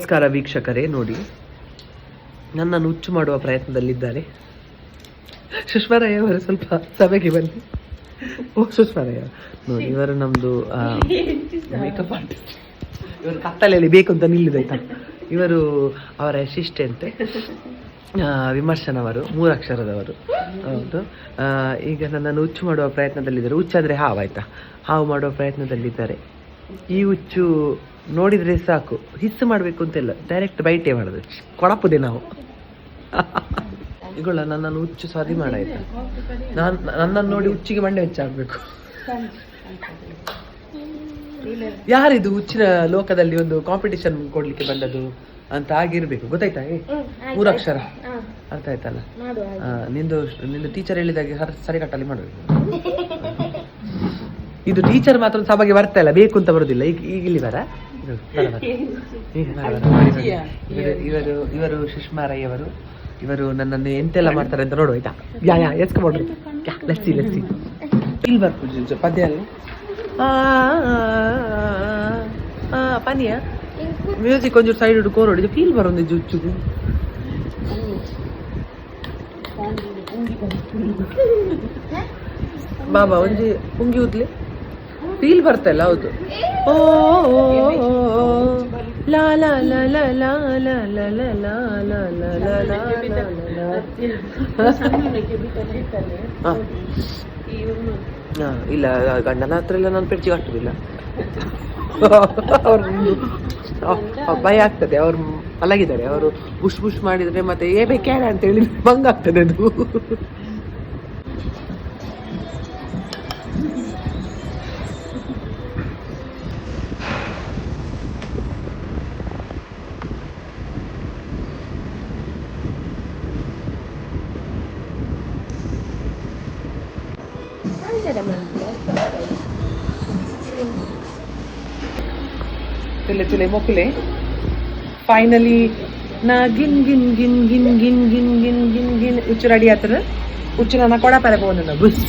ನಮಸ್ಕಾರ ವೀಕ್ಷಕರೇ, ನೋಡಿ ನನ್ನನ್ನು ಹುಚ್ಚು ಮಾಡುವ ಪ್ರಯತ್ನದಲ್ಲಿದ್ದಾರೆ. ಸುಷ್ಮಾರಯ್ಯ ಅವರು ಸ್ವಲ್ಪ ಸಭೆಗೆ ಬನ್ನಿ. ಓ ಸುಷ್ಮಾರಯ್ಯ ನೋಡಿ, ಇವರು ನಮ್ದು ಮೇಕಪ್ ಆರ್ಟಿಸ್ಟ್. ಇವರು ಕತ್ತಲೆಯಲ್ಲಿ ಬೇಕು ಅಂತ ನಿಲ್ಲಿದಾಯ್ತಾ. ಇವರು ಅವರ ಅಸಿಸ್ಟೆಂಟ್ ವಿಮರ್ಶನವರು, 3 ಅಕ್ಷರದವರು. ಹೌದು. ಈಗ ನನ್ನನ್ನು ಹುಚ್ಚು ಮಾಡುವ ಪ್ರಯತ್ನದಲ್ಲಿದ್ದಾರೆ. ಹುಚ್ಚು ಅಂದರೆ ಹಾವು, ಆಯ್ತಾ, ಹಾವು ಮಾಡುವ ಪ್ರಯತ್ನದಲ್ಲಿದ್ದಾರೆ. ಈ ಹುಚ್ಚು ನೋಡಿದ್ರೆ ಸಾಕು, ಹಿಸ್ಸು ಮಾಡಬೇಕು ಅಂತೆಲ್ಲ, ಡೈರೆಕ್ಟ್ ಬೈಟೇ ಮಾಡೋದು, ಕೊಡಪುದೆ ನಾವು. ಈಗೊಳ್ಳ ನನ್ನನ್ನು ಹುಚ್ಚು ಸರಿ ಮಾಡಾಯ್ತಾ. ನನ್ನನ್ನು ನೋಡಿ ಹುಚ್ಚಿಗೆ ಮಂಡೆ ಹೆಚ್ಚಾಗಬೇಕು. ಯಾರಿದು ಹುಚ್ಚಿನ ಲೋಕದಲ್ಲಿ ಒಂದು ಕಾಂಪಿಟಿಷನ್ ಕೊಡ್ಲಿಕ್ಕೆ ಬಂದದ್ದು ಅಂತ ಆಗಿರ್ಬೇಕು, ಗೊತ್ತಾಯ್ತಾ? 3 ಅಕ್ಷರ ಅರ್ಥ ಆಯ್ತಲ್ಲ. ನಿಂದು ಟೀಚರ್ ಹೇಳಿದಾಗೆ ಸರಿ ಕಟ್ಟಲ್ಲಿ ಮಾಡಬೇಕು. ಇದು ಟೀಚರ್ ಮಾತ್ರ ಸಭೆಗೆ ಬರ್ತಾ ಇಲ್ಲ, ಬೇಕು ಅಂತ ಬರುದಿಲ್ಲ. ಈಗ ಇಲ್ಲಿ ಬರ ಇವರು ಸುಷ್ಮಾರಯ್ಯವರು. ಇವರು ನನ್ನನ್ನು ಎಂತೆಲ್ಲ ಮಾಡ್ತಾರೆ ಅಂತ ನೋಡು, ಆಯ್ತಾ? ಎಸ್ಕೊಂಡ್ರಿ ಲಸ್ಸಿ ಇಲ್ಲಿ ಬರ್ಬೋದು ಪದ್ಯ ಅಲ್ಲಿ ಪನಿಯ ಮ್ಯೂಸಿಕ್ ಒಂಚೂರು ಸೈಡ್ ಹಿಡ್ಕೊಂಡು ಕೋರೋಡಿದ್ದು ಫೀಲ್ ಬರೋದು ಹುಚ್ಚುಗು. ಬಾಬಾ ಒಂಜಿ ಪುಂಗಿ ಉದ್ಲಿ ಫೀಲ್ ಬರ್ತಲ್ಲ. ಹೌದು. ಓ ಲಾ ಲಾ ಲಾ ಲಾ ಲಾ ಲಾ ಲಾ ಲಾ ಲಾ ಲಾ ಲಾ ಇಲ್ಲ, ಗಂಡನ ಹತ್ರ ಎಲ್ಲ ನಾನು ಪೆಡ್ಚಿ ಕಟ್ಟುದಿಲ್ಲ. ಭಯ ಆಗ್ತದೆ. ಅವ್ರು ಮಲಗಿದ್ದಾರೆ, ಅವರು ಬುಷ್ ಮಾಡಿದ್ರೆ ಮತ್ತೆ ಬೇಕೇನ ಅಂತ ಹೇಳಿ ಭಂಗ ಆಗ್ತದೆ ಅದು. ತುಲೆ ಮೊಕ್ಕಲೆ ಫೈನಲಿ ನಾ ಗಿನ್ ಗಿನ್ ಗಿನ್ ಗಿನ್ ಗಿನ್ ಗಿನ್ ಗಿನ್ ಗಿನ್ ಗಿನ್ ಹುಚ್ಚು ರೆಡಿ ಆತರ. ಹುಚ್ಚು ನನ್ನ ಕೊಡ ಪರ ಬೋನ ಬುಸ್